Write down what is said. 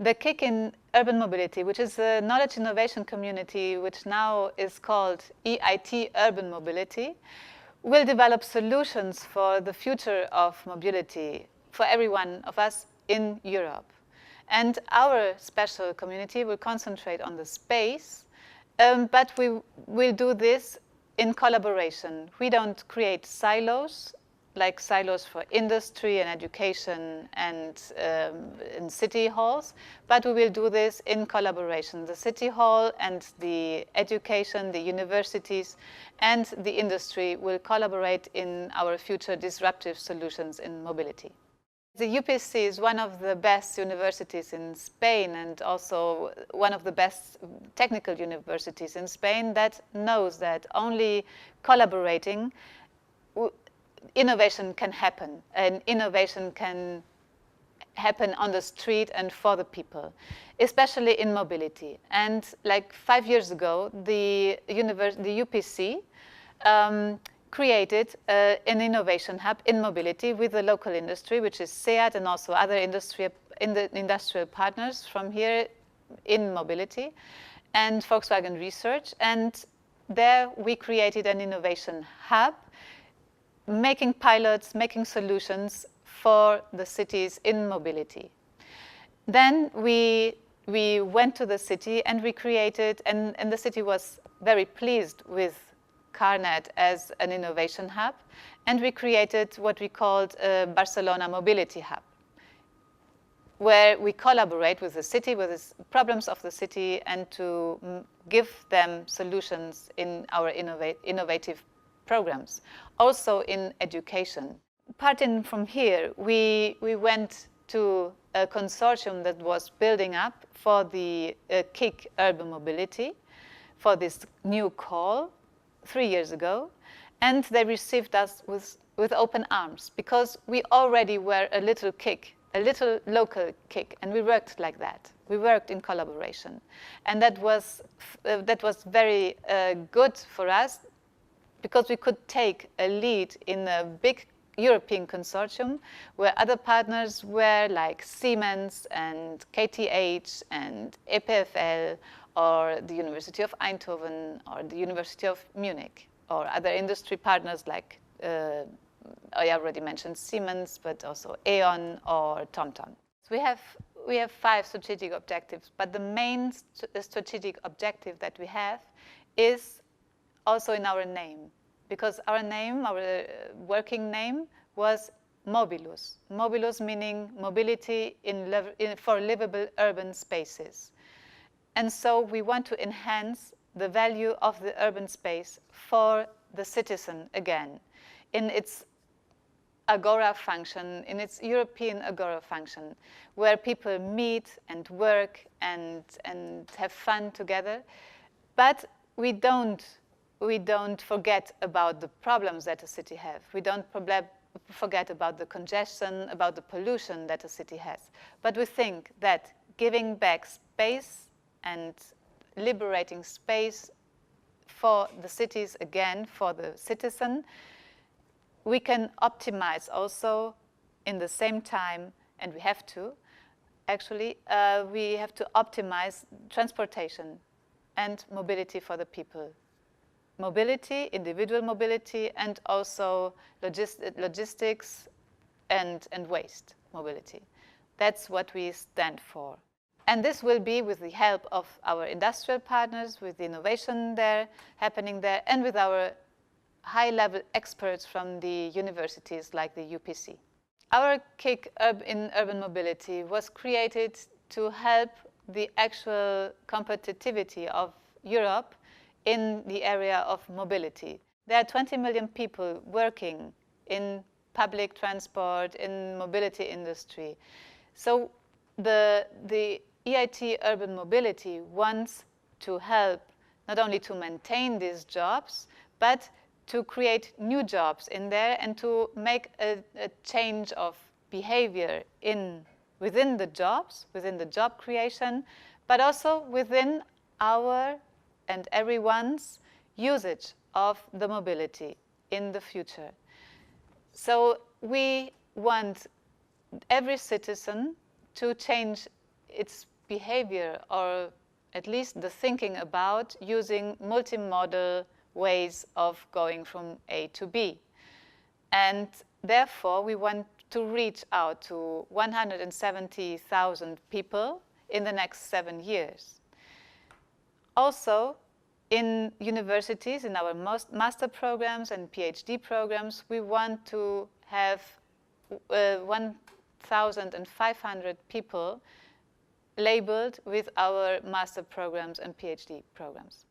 The KIC in Urban Mobility, which is a knowledge innovation community, which now is called EIT Urban Mobility, will develop solutions for the future of mobility for every one of us in Europe. And our special community will concentrate on the space, but we will do this in collaboration. We don't create silos, like silos for industry and education and in city halls, but we will do this in collaboration. The city hall and the education, the universities, and the industry will collaborate in our future disruptive solutions in mobility. The UPC is one of the best universities in Spain and also one of the best technical universities in Spain that knows that only collaborating innovation can happen, and innovation can happen on the street and for the people, especially in mobility. And like 5 years ago, the UPC created an innovation hub in mobility with the local industry, which is SEAT and also other industrial partners from here in mobility, and Volkswagen Research. And there we created an innovation hub, making pilots, making solutions for the cities in mobility. Then we went to the city and we created, and the city was very pleased with CARNET as an innovation hub, and we created what we called a Barcelona Mobility Hub, where we collaborate with the city, with the problems of the city, and to give them solutions in our innovative programs. Also in education. Parting from here, we went to a consortium that was building up for the KIC Urban Mobility, for this new call 3 years ago, and they received us with open arms, because we already were a little KIC, a little local KIC, and we worked like that. We worked in collaboration, and that was very good for us, because we could take a lead in a big European consortium where other partners were like Siemens and KTH and EPFL, or the University of Eindhoven, or the University of Munich, or other industry partners like, I already mentioned Siemens, but also E.ON or TomTom. So we have 5 strategic objectives, but the main strategic objective that we have is also in our name, because our name, our working name, was MOBILus. MOBILus meaning mobility for livable urban spaces. And so we want to enhance the value of the urban space for the citizen again, in its agora function, in its European agora function, where people meet and work and have fun together. But we don't forget about the problems that a city has. We don't forget about the congestion, about the pollution that a city has. But we think that giving back space and liberating space for the cities again, for the citizen, we can optimize also in the same time, and we have to, actually, we have to optimize transportation and mobility for the people. Mobility, individual mobility, and also logistics and waste mobility. That's what we stand for. And this will be with the help of our industrial partners, with the innovation happening there, and with our high-level experts from the universities like the UPC. Our KIC in Urban Mobility was created to help the actual competitivity of Europe in the area of mobility. There are 20 million people working in public transport, in mobility industry. So the EIT Urban Mobility wants to help not only to maintain these jobs, but to create new jobs in there and to make a change of behavior within the jobs, within the job creation, but also within our and everyone's usage of the mobility in the future. So we want every citizen to change its behavior, or at least the thinking about using multimodal ways of going from A to B. And therefore, we want to reach out to 170,000 people in the next 7 years. Also, in universities, in our master programs and PhD programs, we want to have 1,500 people labeled with our master programs and PhD programs.